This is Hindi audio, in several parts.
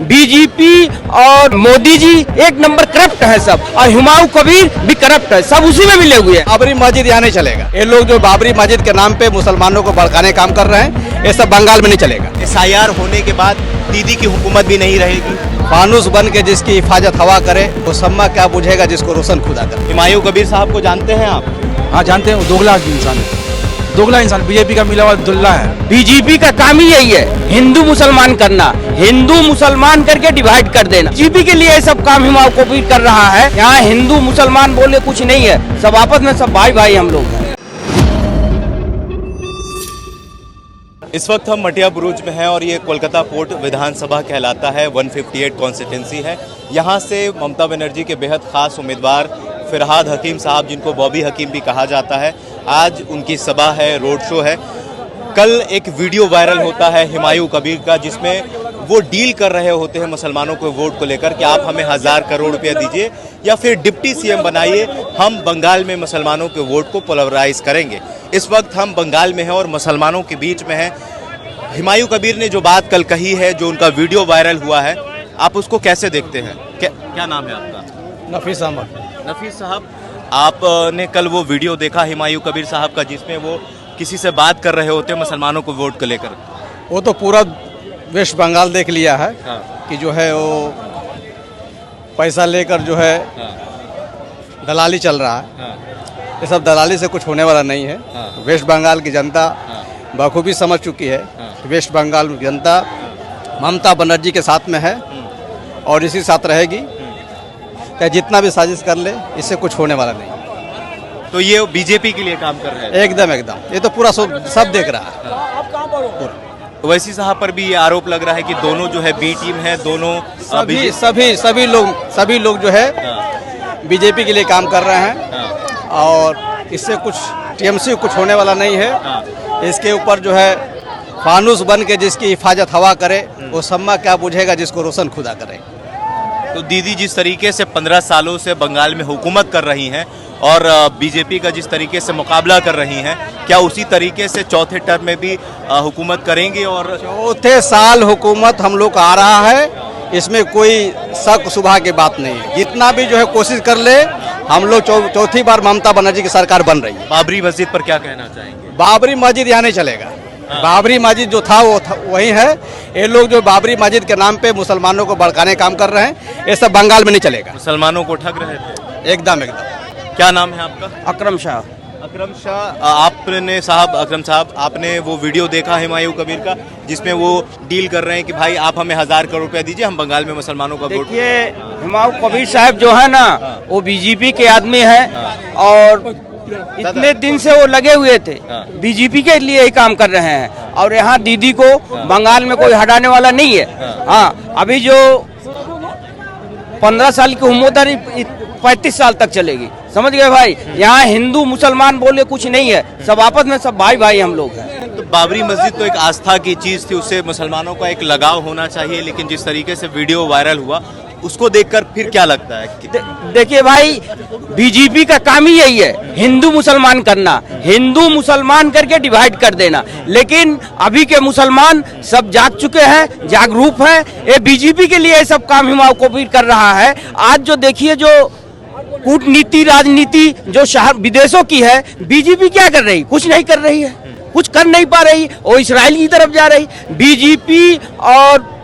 बीजेपी और मोदी जी एक नंबर करप्ट है सब, और हुमायूं कबीर भी करप्ट है, सब उसी में मिले हुए हैं। बाबरी मस्जिद यहाँ नहीं चलेगा। ये लोग जो बाबरी मस्जिद के नाम पे मुसलमानों को भड़काने काम कर रहे हैं, ये सब बंगाल में नहीं चलेगा। SIR होने के बाद दीदी की हुकूमत भी नहीं रहेगी। फानूस बन के जिसकी हिफाजत हवा करे, वो सम्मा क्या बुझेगा जिसको रोशन खुदा करे। हुमायूं कबीर साहब को जानते हैं आप? हाँ जानते हैं, वो दोगला इंसान है, दोगला इंसान, बीजेपी का मिला हुआ दुल्ला है। बीजेपी का काम ही यही है, हिंदू मुसलमान करना, हिंदू मुसलमान करके डिवाइड कर देना। बीजेपी के लिए सब काम हुमायूं कबीर कर रहा है। यहाँ हिंदू मुसलमान बोले कुछ नहीं है, सब आपस में सब भाई भाई हम लोग हैं। इस वक्त हम मटिया बुरुज में हैं और ये कोलकाता पोर्ट विधानसभा कहलाता है, 158 कॉन्स्टिट्यूंसी है। यहाँ से ममता बनर्जी के बेहद खास उम्मीदवार फिरहाद हकीम साहब, जिनको बॉबी हकीम भी कहा जाता है, आज उनकी सभा है, रोड शो है। कल एक वीडियो वायरल होता है हुमायूं कबीर का, जिसमें वो डील कर रहे होते हैं मुसलमानों को वोट को लेकर कि आप हमें 1000 करोड़ रुपया दीजिए या फिर डिप्टी CM बनाइए, हम बंगाल में मुसलमानों के वोट को पोलराइज करेंगे। इस वक्त हम बंगाल में हैं और मुसलमानों के बीच में हैं। हुमायूं कबीर ने जो बात कल कही है, जो उनका वीडियो वायरल हुआ है, आप उसको कैसे देखते हैं? क्या नाम है आपका? नफीस अहमद। नफीस साहब, आपने कल वो वीडियो देखा हुमायूं कबीर साहब का, जिसमें वो किसी से बात कर रहे होते हैं मुसलमानों को वोट को लेकर? वो तो पूरा वेस्ट बंगाल देख लिया है। हाँ। कि जो है वो पैसा लेकर जो है दलाली चल रहा है। हाँ। ये सब दलाली से कुछ होने वाला नहीं है। हाँ। वेस्ट बंगाल की जनता बखूबी समझ चुकी है। हाँ। कि वेस्ट बंगाल की जनता ममता बनर्जी के साथ में है और इसी साथ रहेगी। चाहे जितना भी साजिश कर ले, इससे कुछ होने वाला नहीं। तो ये बीजेपी के लिए काम कर रहे हैं? एकदम एकदम, ये तो पूरा सब देख रहा है। ओवैसी साहब पर भी ये आरोप लग रहा है कि दोनों जो है बी टीम है, दोनों सभी लोग जो है बीजेपी के लिए काम कर रहे हैं और इससे कुछ TMC कुछ होने वाला नहीं है। इसके ऊपर जो है फानूस बन के जिसकी हिफाजत हवा करे, वो सम्मा क्या बुझेगा जिसको रोशन खुदा करे। तो दीदी जिस तरीके से 15 सालों से बंगाल में हुकूमत कर रही हैं और बीजेपी का जिस तरीके से मुकाबला कर रही हैं, क्या उसी तरीके से चौथे टर्म में भी हुकूमत करेंगी? और चौथे साल हुकूमत हम लोग का आ रहा है, इसमें कोई शक शुबा की बात नहीं है। जितना भी जो है कोशिश कर ले, हम लोग चौथी बार ममता बनर्जी की सरकार बन रही है। बाबरी मस्जिद पर क्या कहना चाहेंगे? बाबरी मस्जिद यहाँ नहीं चलेगा। बाबरी मस्जिद जो था वो वही है। ये लोग जो बाबरी मस्जिद के नाम पे मुसलमानों को भड़काने काम कर रहे हैं, ये सब बंगाल में नहीं चलेगा। मुसलमानों को ठग रहे थे? एकदम। क्या नाम है आपका? अकरम शाह। अकरम शाह, आपने अकरम साहब, आपने वो वीडियो देखा हुमायूं कबीर का, जिसमें वो डील कर रहे हैं कि भाई आप हमें 1000 करोड़ रुपया दीजिए, हम बंगाल में मुसलमानों का वोट। देखिए, हुमायूं कबीर साहब जो है ना, वो बीजेपी के आदमी हैं और इतने दिन से वो लगे हुए थे, बीजेपी के लिए ही काम कर रहे हैं। और यहाँ दीदी को बंगाल में कोई हटाने वाला नहीं है। हाँ, अभी जो 15 साल की उम्र 35 साल तक चलेगी, समझ गए भाई। यहाँ हिंदू मुसलमान बोले कुछ नहीं है, सब आपस में सब भाई भाई हम लोग हैं। तो बाबरी मस्जिद तो एक आस्था की चीज थी, उससे मुसलमानों का एक लगाव होना चाहिए, लेकिन जिस तरीके से वीडियो वायरल हुआ, उसको देखकर फिर क्या लगता है? देखिए भाई, बीजेपी का काम ही यही है, हिंदू मुसलमान करना, हिंदू मुसलमान करके डिवाइड कर देना। लेकिन अभी के मुसलमान सब जाग चुके हैं, जागरूक हैं। ये बीजेपी के लिए सब काम हुमायूं कबीर कर रहा है। आज जो देखिए, जो कूटनीति राजनीति जो शहर विदेशों की है, बीजेपी क्या कर रही? कुछ नहीं कर रही है, कुछ कर नहीं पा रही। वो इसराइल की तरफ जा रही। बीजेपी और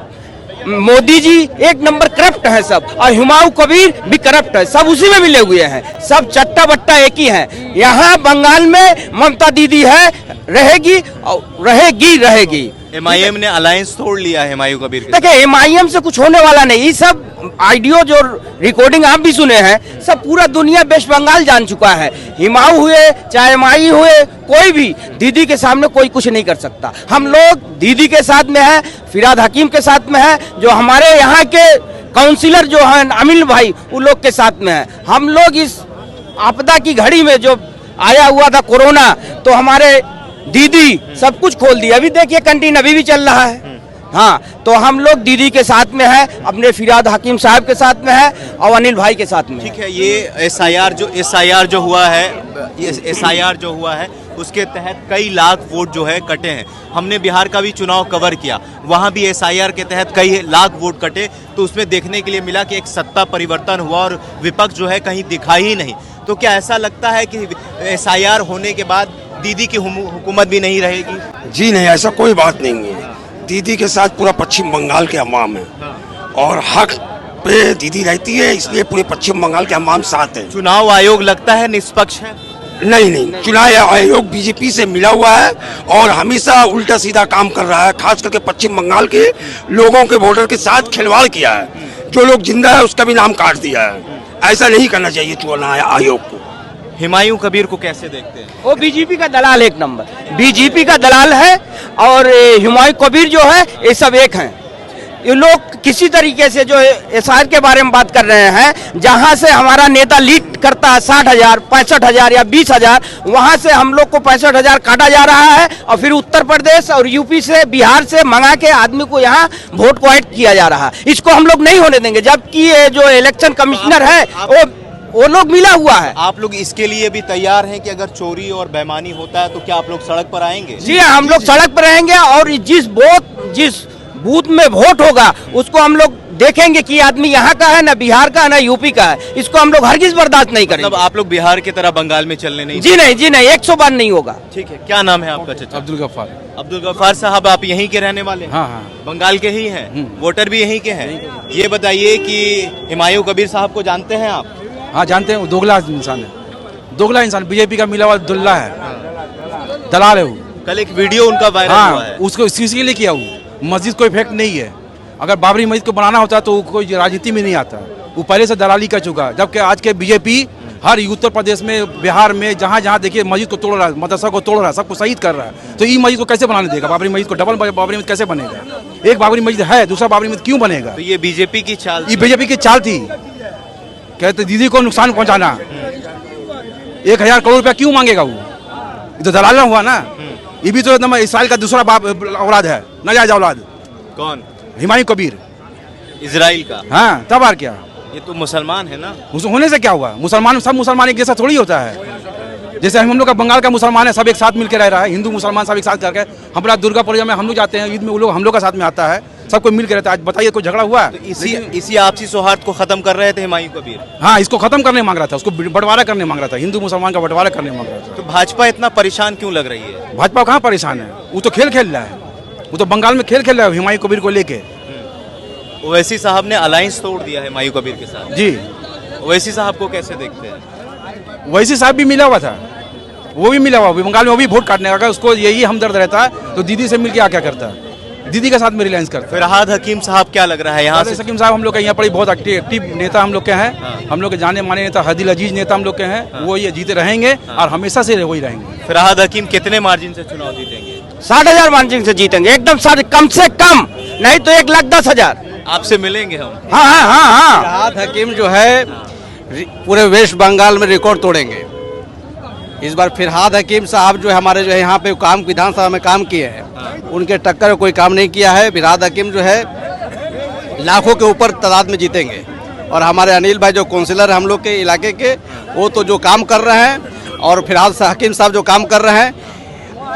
मोदी जी एक नंबर करप्ट है सब, और हुमायूं कबीर भी करप्ट है, सब उसी में मिले हुए हैं। सब चट्टा बट्टा एक ही है। यहाँ बंगाल में ममता दीदी है, रहेगी और रहेगी। MIM ने अलायंस तोड़ लिया है हुमायूं कबीर। देखिए, MIM से कुछ होने वाला नहीं। ये सब ऑडियो जो रिकॉर्डिंग आप भी सुने हैं, सब पूरा दुनिया वेस्ट बंगाल जान चुका है। हुमायूं हुए चाहे MI हुए, कोई भी दीदी के सामने कोई कुछ नहीं कर सकता। हम लोग दीदी के साथ में है, फिरहाद हकीम के साथ में है, जो हमारे यहाँ के काउंसिलर जो हैं अमिल भाई, उन लोग के साथ में है। हम लोग इस आपदा की घड़ी में जो आया हुआ था कोरोना, तो हमारे दीदी सब कुछ खोल दिया। अभी देखिए, कैंटीन अभी भी चल रहा है। हाँ, तो हम लोग दीदी के साथ में है, अपने फिरहाद हकीम साहब के साथ में है और अनिल भाई के साथ में। ठीक है, ये SIR जो हुआ है, उसके तहत कई लाख वोट जो है कटे हैं। हमने बिहार का भी चुनाव कवर किया, वहाँ भी SIR के तहत कई लाख वोट कटे, तो उसमें देखने के लिए मिला कि एक सत्ता परिवर्तन हुआ और विपक्ष जो है कहीं दिखा ही नहीं। तो क्या ऐसा लगता है कि SIR होने के बाद दीदी की हुकूमत भी नहीं रहेगी? जी नहीं, ऐसा कोई बात नहीं है। दीदी के साथ पूरा पश्चिम बंगाल के अवाम है और हक पे दीदी रहती है, इसलिए पूरे पश्चिम बंगाल के अवाम साथ है। चुनाव आयोग लगता है निष्पक्ष है? नहीं, चुनाव आयोग बीजेपी से मिला हुआ है और हमेशा उल्टा सीधा काम कर रहा है, खास करके पश्चिम बंगाल के लोगों के वोटर के साथ खिलवाड़ किया है। जो लोग जिंदा है उसका भी नाम काट दिया है। ऐसा नहीं करना चाहिए चुनाव आयोग को। हुमायूं कबीर को कैसे देखते हैं? वो बीजेपी का दलाल, एक नंबर बीजेपी का दलाल है। और हुमायूं कबीर जो है ये सब एक हैं। ये लोग किसी तरीके से जो SIR के बारे में बात कर रहे हैं, जहां से हमारा नेता लीड करता है 60,000, 65,000 या 20,000, वहां से हम लोग को 65,000 काटा जा रहा है और फिर उत्तर प्रदेश और यूपी से, बिहार से मंगा के आदमी को यहाँ वोट को ऐड किया जा रहा है। इसको हम लोग नहीं होने देंगे। जबकि ये जो इलेक्शन कमिश्नर है वो लोग मिला हुआ है। आप लोग इसके लिए भी तैयार हैं कि अगर चोरी और बेईमानी होता है तो क्या आप लोग सड़क पर आएंगे? जी हम लोग सड़क पर रहेंगे और जिस बूथ में वोट होगा उसको हम लोग देखेंगे कि आदमी यहाँ का है ना, बिहार का है ना, यूपी का है। इसको हम लोग हरगिज बर्दाश्त नहीं करेंगे। मतलब आप लोग बिहार की तरह बंगाल में चलने नहीं? जी नहीं, 100 बार नहीं होगा। ठीक है, क्या नाम है आपका चाचा? अब्दुल गफ्फार। अब्दुल गफ्फार साहब, आप यहीं के रहने वाले हैं? हाँ। बंगाल के ही हैं, वोटर भी यहीं के हैं। ये बताइए कि हुमायूं कबीर साहब को जानते हैं आप? हाँ जानते हैं, वो दोगला इंसान है। दोगला इंसान, बीजेपी का मिला हुआ दुल्ला है, दलाल है वो। कल एक वीडियो उनका वायरल हुआ है। उसको इसी के लिए किया वो। मस्जिद कोई इफेक्ट नहीं है। अगर बाबरी मस्जिद को बनाना होता तो कोई राजनीति में नहीं आता। वो पहले से दलाली कर चुका है। जबकि आज के बीजेपी हर उत्तर प्रदेश में, बिहार में, जहाँ जहाँ देखिए मस्जिद को तोड़ रहा है, मदरसा को तोड़ रहा है, सबको शहीद कर रहा है। तो ये मस्जिद को कैसे बनाने देगा? बाबरी मस्जिद को डबल बाबरी मस्जिद कैसे बनेगा? एक बाबरी मस्जिद है, दूसरा बाबरी मस्जिद क्यों बनेगा? तो ये बीजेपी की चाल? ये बीजेपी की चाल थी। कहते दीदी को नुकसान पहुंचाना। 1,000 करोड़ रुपया क्यों मांगेगा वो? ये तो दलाल हुआ ना। ये भी तो इसराइल का दूसरा बाप औलाद है, नाजायज औलाद। कौन? हुमायूं कबीर, इजराइल का। हाँ तब और क्या? ये तो मुसलमान है ना। होने से क्या हुआ? मुसलमान, सब मुसलमान एक जैसा थोड़ी होता है। जैसे हम लोग का बंगाल का मुसलमान है, सब एक साथ मिलकर रह रहा है। हिंदू मुसलमान सब एक साथ करके, हमारा दुर्गा पूजा में हम लोग जाते हैं, ईद में वो लोग हम लोग का साथ में आता है, सबको मिल के रहता है। आज बताइए कोई झगड़ा हुआ? तो इसी आपसी सौहार्द को खत्म कर रहे थे हुमायूं कबीर। हाँ, इसको खत्म करने मांग रहा था, उसको बंटवारा करने मांग रहा था, हिंदू मुसलमान का बंटवारा करने मांग रहा था। तो भाजपा इतना परेशान क्यों लग रही है? भाजपा कहाँ परेशान है? वो तो खेल खेल रहा है। वो तो बंगाल में खेल खेल रहा है हुमायूं कबीर को लेके। ओवैसी साहब ने अलायंस तोड़ दिया है हुमायूं कबीर के साथ। जी, ओवैसी साहब को कैसे देखते हैं? वैसी साहब भी मिला हुआ था, वो भी मिला हुआ बंगाल में, वो भी वोट काटने अगर उसको यही हमदर्द रहता है तो दीदी से मिलके क्या करता है? दीदी के साथ में रिलायंस करता है। फिरहाद हकीम साहब क्या लग रहा है यहाँ से? हकीम साहब हम लोग के यहाँ पर बहुत एक्टिव नेता हम लोग के हैं। हम लोग के जाने माने नेता हदील अजीज नेता हम लोग के हैं। वो ये जीते रहेंगे और हमेशा से वही रहेंगे। फिरहाद हकीम कितने मार्जिन से चुनाव जीतेंगे? 60,000 मार्जिन से जीतेंगे, एकदम कम से कम, नहीं तो 1,10,000। आपसे मिलेंगे हम। हाँ। फिरहाद हकीम जो है पूरे वेस्ट बंगाल में रिकॉर्ड तोड़ेंगे। इस बार फिरहाद हकीम साहब जो है हमारे जो है यहाँ पे काम विधानसभा में काम किए हैं, उनके टक्कर में कोई काम नहीं किया है। फिरहाद हकीम जो है लाखों के ऊपर तादाद में जीतेंगे। और हमारे अनिल भाई जो काउंसिलर है हम लोग के इलाके के, वो तो जो काम कर रहे हैं, और फिरहाद हकीम साहब जो काम कर रहे हैं,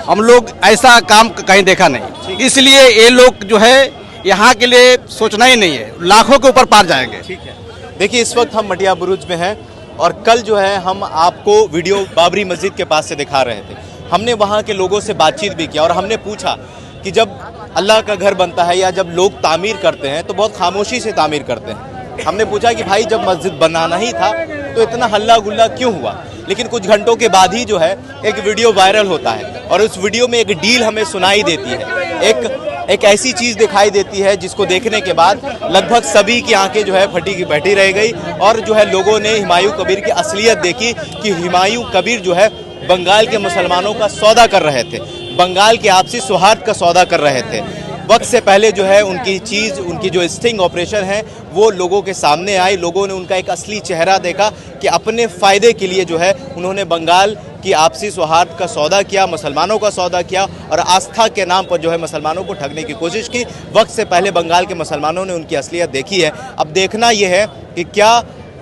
हम लोग ऐसा काम कहीं देखा नहीं। इसलिए ये लोग जो है यहाँ के लिए सोचना ही नहीं है, लाखों के ऊपर पार जाएंगे। ठीक है, देखिए इस वक्त हम मटिया बुरुज में हैं और कल जो है हम आपको वीडियो बाबरी मस्जिद के पास से दिखा रहे थे। हमने वहाँ के लोगों से बातचीत भी किया और हमने पूछा कि जब अल्लाह का घर बनता है या जब लोग तामीर करते हैं तो बहुत खामोशी से तामीर करते हैं। हमने पूछा कि भाई जब मस्जिद बनाना ही था तो इतना हल्ला गुल्ला क्यों हुआ? लेकिन कुछ घंटों के बाद ही जो है एक वीडियो वायरल होता है और उस वीडियो में एक डील हमें सुनाई देती है, एक ऐसी चीज़ दिखाई देती है जिसको देखने के बाद लगभग सभी की आंखें जो है फटी की बैठी रह गई और जो है लोगों ने हुमायूं कबीर की असलियत देखी कि हुमायूं कबीर जो है बंगाल के मुसलमानों का सौदा कर रहे थे, बंगाल के आपसी सौहार्द का सौदा कर रहे थे। वक्त से पहले जो है उनकी जो स्टिंग ऑपरेशन है वो लोगों के सामने आई, लोगों ने उनका एक असली चेहरा देखा कि अपने फ़ायदे के लिए जो है उन्होंने बंगाल की आपसी सौहार्द का सौदा किया, मुसलमानों का सौदा किया और आस्था के नाम पर जो है मुसलमानों को ठगने की कोशिश की। वक्त से पहले बंगाल के मुसलमानों ने उनकी असलियत देखी है। अब देखना यह है कि क्या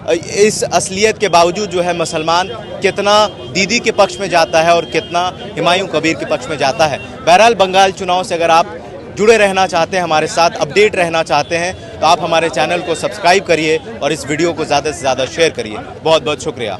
इस असलियत के बावजूद जो है मुसलमान कितना दीदी के पक्ष में जाता है और कितना हुमायूं कबीर के पक्ष में जाता है। बहरहाल बंगाल चुनाव से अगर आप जुड़े रहना चाहते हैं, हमारे साथ अपडेट रहना चाहते हैं, तो आप हमारे चैनल को सब्सक्राइब करिए और इस वीडियो को ज़्यादा से ज़्यादा शेयर करिए। बहुत बहुत शुक्रिया।